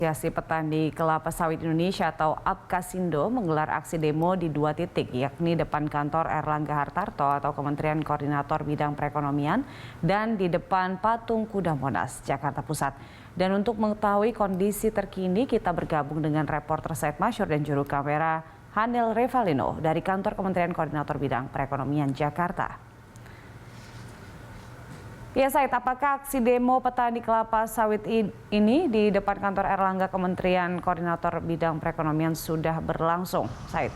Asosiasi Petani Kelapa Sawit Indonesia atau APKASindo menggelar aksi demo di 2 titik, yakni depan kantor Erlangga Hartarto atau Kementerian Koordinator Bidang Perekonomian dan di depan Patung Kuda Monas, Jakarta Pusat. Dan untuk mengetahui kondisi terkini, kita bergabung dengan reporter Said Masyur dan juru kamera Hanil Revalino dari kantor Kementerian Koordinator Bidang Perekonomian Jakarta. Ya Said, apakah aksi demo petani kelapa sawit ini di depan kantor Erlangga Kementerian Koordinator Bidang Perekonomian sudah berlangsung, Said?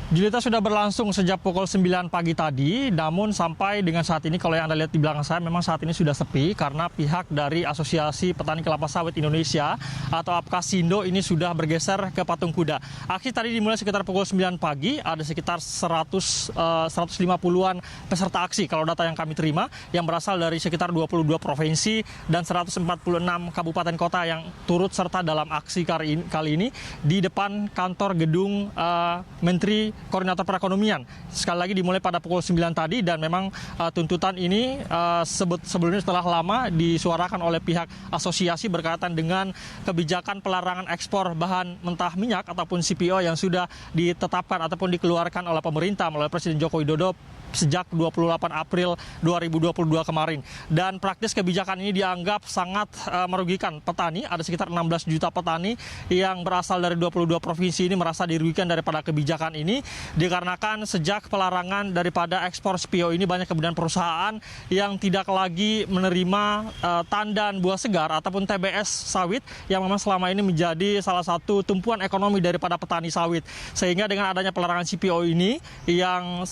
Julita, sudah berlangsung sejak pukul 9 pagi tadi, namun sampai dengan saat ini kalau yang Anda lihat di belakang saya memang saat ini sudah sepi karena pihak dari Asosiasi Petani Kelapa Sawit Indonesia atau APKASindo ini sudah bergeser ke Patung Kuda. Aksi tadi dimulai sekitar pukul 9 pagi, ada sekitar 150-an peserta aksi kalau data yang kami terima yang berasal dari sekitar 22 provinsi dan 146 kabupaten kota yang turut serta dalam aksi kali ini di depan kantor gedung Menteri Koordinator Perekonomian. Sekali lagi dimulai pada pukul 9 tadi dan memang tuntutan ini sebelumnya setelah lama disuarakan oleh pihak asosiasi berkaitan dengan kebijakan pelarangan ekspor bahan mentah minyak ataupun CPO yang sudah ditetapkan ataupun dikeluarkan oleh pemerintah melalui Presiden Joko Widodo sejak 28 April 2022 kemarin. Dan praktis kebijakan ini dianggap sangat merugikan petani. Ada sekitar 16 juta petani yang berasal dari 22 provinsi ini merasa dirugikan daripada kebijakan ini. Dikarenakan sejak pelarangan daripada ekspor CPO ini banyak kemudian perusahaan yang tidak lagi menerima tandan buah segar ataupun TBS sawit yang memang selama ini menjadi salah satu tumpuan ekonomi daripada petani sawit. Sehingga dengan adanya pelarangan CPO ini yang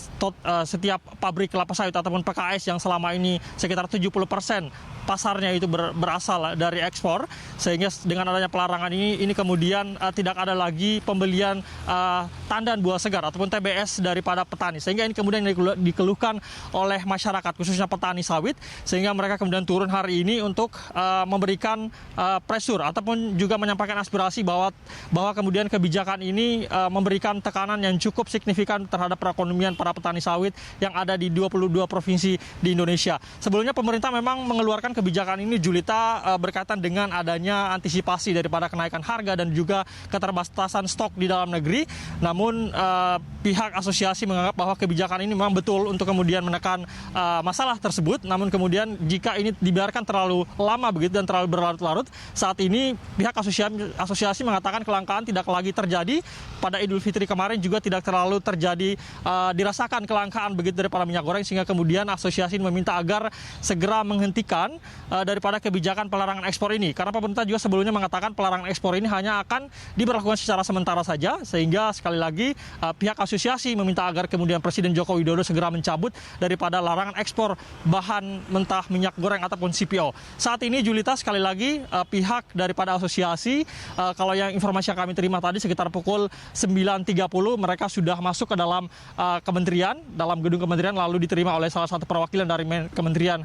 setiap pabrik kelapa sawit ataupun PKS yang selama ini sekitar 70% pasarnya itu berasal dari ekspor, sehingga dengan adanya pelarangan ini kemudian tidak ada lagi pembelian tandan buah segar ataupun TBS daripada petani, sehingga ini kemudian dikeluhkan oleh masyarakat khususnya petani sawit, sehingga mereka kemudian turun hari ini untuk memberikan pressure ataupun juga menyampaikan aspirasi bahwa kemudian kebijakan ini memberikan tekanan yang cukup signifikan terhadap perekonomian para petani sawit yang ada di 22 provinsi di Indonesia. Sebelumnya pemerintah memang mengeluarkan kebijakan ini, Julita, berkaitan dengan adanya antisipasi daripada kenaikan harga dan juga keterbatasan stok di dalam negeri. Namun pihak asosiasi menganggap bahwa kebijakan ini memang betul untuk kemudian menekan masalah tersebut. Namun kemudian jika ini dibiarkan terlalu lama begitu dan terlalu berlarut-larut, saat ini pihak asosiasi mengatakan kelangkaan tidak lagi terjadi. Pada Idul Fitri kemarin juga tidak terlalu terjadi dirasakan kelangkaan begitu daripada minyak goreng, sehingga kemudian asosiasi meminta agar segera menghentikan daripada kebijakan pelarangan ekspor ini. Karena pemerintah juga sebelumnya mengatakan pelarangan ekspor ini hanya akan diberlakukan secara sementara saja, sehingga sekali lagi pihak asosiasi meminta agar kemudian Presiden Joko Widodo segera mencabut daripada larangan ekspor bahan mentah minyak goreng ataupun CPO. Saat ini Julita, sekali lagi pihak daripada asosiasi, kalau yang informasi yang kami terima tadi sekitar pukul 9.30 mereka sudah masuk ke dalam kementerian, dalam gedung kementerian, lalu diterima oleh salah satu perwakilan dari Kementerian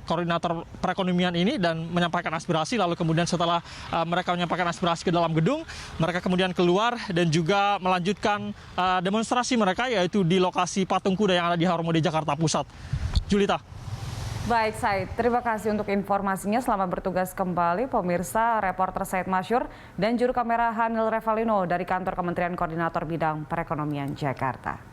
Koordinator Perekonomian ini dan menyampaikan aspirasi. Lalu kemudian setelah mereka menyampaikan aspirasi ke dalam gedung, mereka kemudian keluar dan juga melanjutkan demonstrasi mereka, yaitu di lokasi Patung Kuda yang ada di Harmoni, Jakarta Pusat. Julita. Baik, Said. Terima kasih untuk informasinya. Selamat bertugas kembali, pemirsa. Reporter Said Masyur dan juru kamera Hanil Revalino dari kantor Kementerian Koordinator Bidang Perekonomian Jakarta.